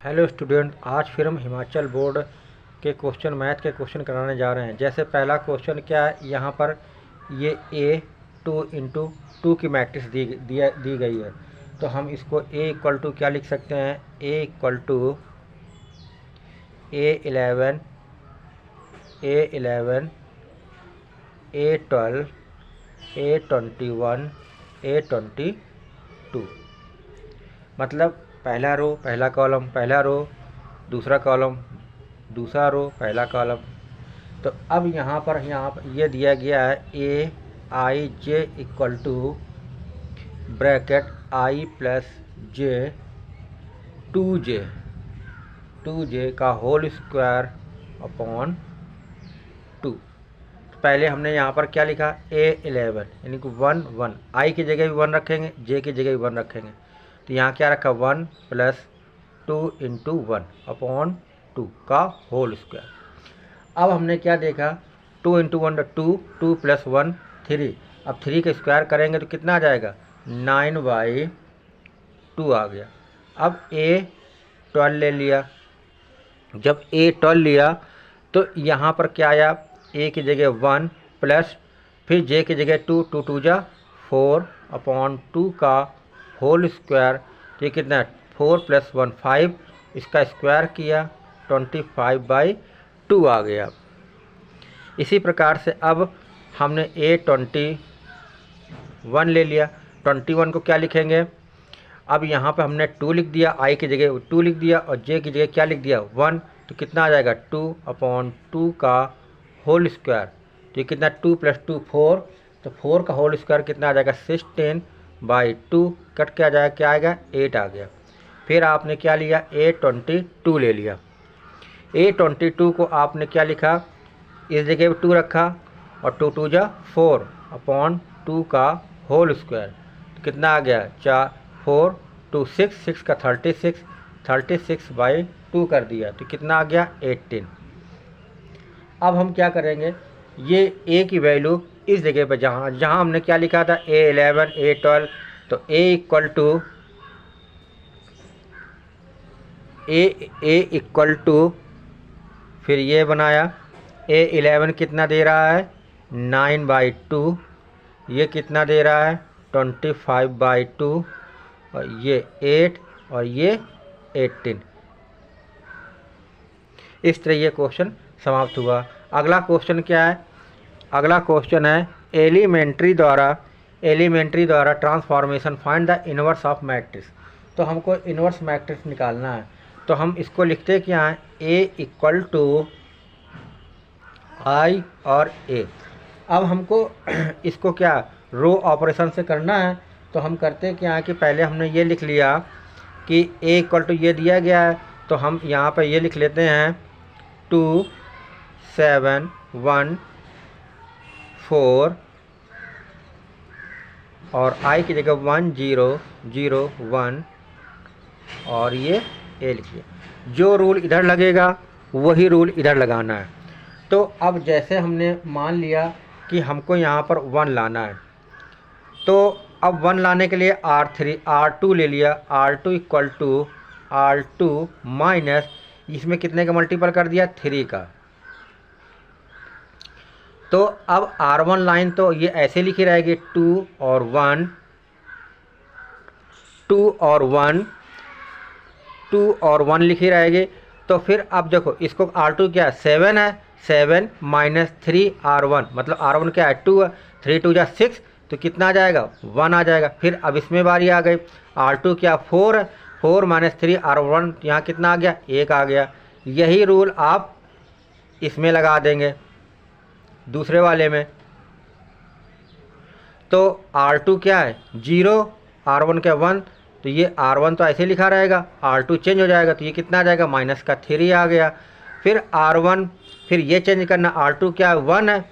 Hello student, आज फिर हम हिमाचल बोर्ड के क्वेश्चन मैथ के क्वेश्चन कराने जा रहे हैं। जैसे पहला क्वेश्चन क्या है, यहाँ पर ये A2 की मैट्रिक्स दी गई है, तो हम इसको A इक्वल टू क्या लिख सकते हैं, A equal to A11 A11 A12 A21 A22। मतलब पहला रो पहला कॉलम, पहला रो दूसरा कॉलम, दूसरा रो पहला कॉलम। तो अब यहाँ पर ये दिया गया है ए आई J equal to bracket I plus J 2J का होल स्क्वायर अपॉन 2। पहले हमने यहाँ पर क्या लिखा, A11 यानी कि 1 आई की जगह भी 1 रखेंगे, जे की जगह भी 1 रखेंगे। तो यहाँ क्या रखा, 1 प्लस 2 इंटू 1 अपॉन 2 का होल स्क्वायर। अब हमने क्या देखा, 2 इंटू 1 2 प्लस 1 3। अब 3 का स्क्वायर करेंगे तो कितना आ जाएगा, 9/2 आ गया। अब A12 ले लिया। जब A12 लिया तो यहाँ पर क्या आया, A की जगह 1 प्लस फिर J की जगह 2, 2 2 जा 4 अपॉन 2 का होल स्क्वायर। तो ये कितना है, 4 प्लस 1 5, इसका स्क्वायर किया 25/2 आ गया। इसी प्रकार से अब हमने A21 ले लिया। 21 को क्या लिखेंगे, अब यहाँ पे हमने 2 लिख दिया, आई की जगह 2 लिख दिया और जे की जगह क्या लिख दिया, 1। तो कितना आ जाएगा, 2/2 का होल स्क्वायर। तो ये कितना, 2 प्लस 2 4, तो 4 का होल स्क्वायर कितना आ जाएगा, 16/2 कट के आ जाएगा, क्या आएगा, 8 आ गया। फिर आपने क्या लिया, A22 ले लिया। A22 को आपने क्या लिखा, इस जगह 2 रखा और 2 2 जा 4 अपॉन 2 का होल स्क्वायर। तो कितना आ गया, 4 4 2 6 6 का 36/2 कर दिया। तो कितना आ गया, 18। अब हम क्या करेंगे, ये A की वैल्यू इस जगह पर जहाँ हमने क्या लिखा था, A11 A12, तो A इक्वल टू फिर ये बनाया, A11 कितना दे रहा है, 9/2। ये कितना दे रहा है, 25/2 और ये 8 और ये 18। इस तरह ये क्वेश्चन समाप्त हुआ। अगला क्वेश्चन क्या है, अगला क्वेश्चन है एलिमेंट्री द्वारा transformation, find the inverse of matrix. तो हमको इनवर्स मैट्रिक्स निकालना है। तो हम इसको लिखते क्या हैं, A इक्वल टू आई और A। अब हमको इसको क्या रो ऑपरेशन से करना है। तो हम करते क्या है कि पहले हमने ये लिख लिया कि A इक्वल टू ये दिया गया है, तो हम यहाँ पर ये लिख लेते हैं 2 7 1 4 और I की जगह 1 0 0 1 और ये A लिखिए। जो रूल इधर लगेगा वही रूल इधर लगाना है। तो अब जैसे हमने मान लिया कि हमको यहाँ पर 1 लाना है, तो अब 1 लाने के लिए R2 ले लिया। R2 equal to R2 minus इसमें कितने का मल्टीपल कर दिया, 3 का। तो अब R1 लाइन तो ये ऐसे लिखी रहेगी, 2 और 1 2 और 1 2 और 1 लिखी रहेगी। तो फिर अब देखो इसको R2 क्या है, 7 है, 7 माइनस 3 R1, मतलब R1 क्या है, 2 है, 3 2 जा 6, तो कितना आ जाएगा, 1 आ जाएगा। फिर अब इसमें बारी आ गई, R2 क्या 4 है, 4 माइनस 3 R1, यहाँ कितना आ गया, 1 आ गया। यही रूल आप इसमें लगा देंगे दूसरे वाले में। तो R2 क्या है 0, R1 क्या 1, तो ये R1 तो ऐसे लिखा रहेगा, R2 चेंज हो जाएगा, तो ये कितना आ जाएगा, माइनस का 3 आ गया। फिर R1 फिर ये चेंज करना, R2 क्या है 1 है,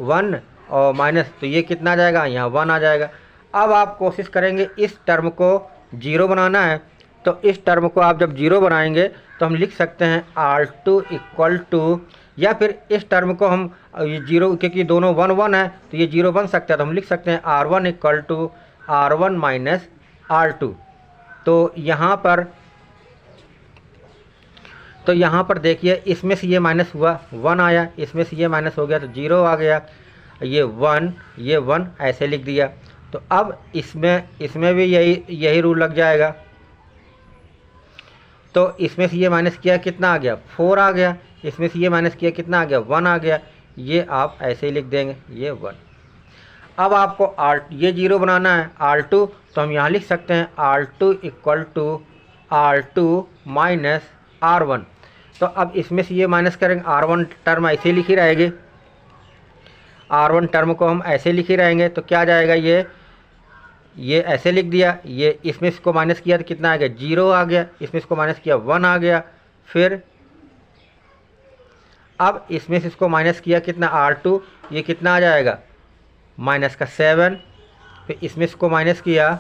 1 और माइनस, तो ये कितना आ जाएगा, यहाँ 1 आ जाएगा। अब आप कोशिश करेंगे इस टर्म को 0 बनाना है। तो इस टर्म को आप जब 0 बनाएंगे तो हम लिख सकते हैं R2 इक्वल टू, या फिर इस टर्म को हम ये 0, क्योंकि दोनों 1 1 है तो ये 0 बन सकता है, तो हम लिख सकते हैं R1 equal to R1 minus R2। तो यहाँ पर तो यहाँ पर देखिए इसमें से ये माइनस हुआ 1 आया, इसमें से ये माइनस हो गया तो 0 आ गया, ये 1 ऐसे लिख दिया। तो अब इसमें भी यही रूल लग जाएगा। तो इसमें से ये माइनस किया कितना आ गया 4 आ गया, इसमें से ये माइनस किया कितना आ गया 1 आ गया, ये आप ऐसे ही लिख देंगे ये 1। अब आपको ये 0 बनाना है R2, तो हम यहाँ लिख सकते हैं R2 equal to R2 minus R1। तो अब इसमें से ये माइनस करेंगे, R1 टर्म ऐसे ही लिखी रहेगी, R1 टर्म को हम ऐसे लिखी रहेंगे। तो क्या जाएगा, ये ऐसे लिख दिया, ये इसमें इसको माइनस किया तो कितना आ गया 0 आ गया, इसमें इसको माइनस किया 1 आ गया। फिर अब इसमें से इसको माइनस किया कितना R2, ये कितना आ जाएगा माइनस का 7। फिर इसमें इसको माइनस किया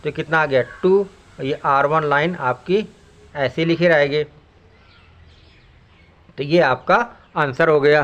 तो कितना आ गया 2। ये R1 लाइन आपकी ऐसे लिखी रहेगी। तो ये आपका आंसर हो गया।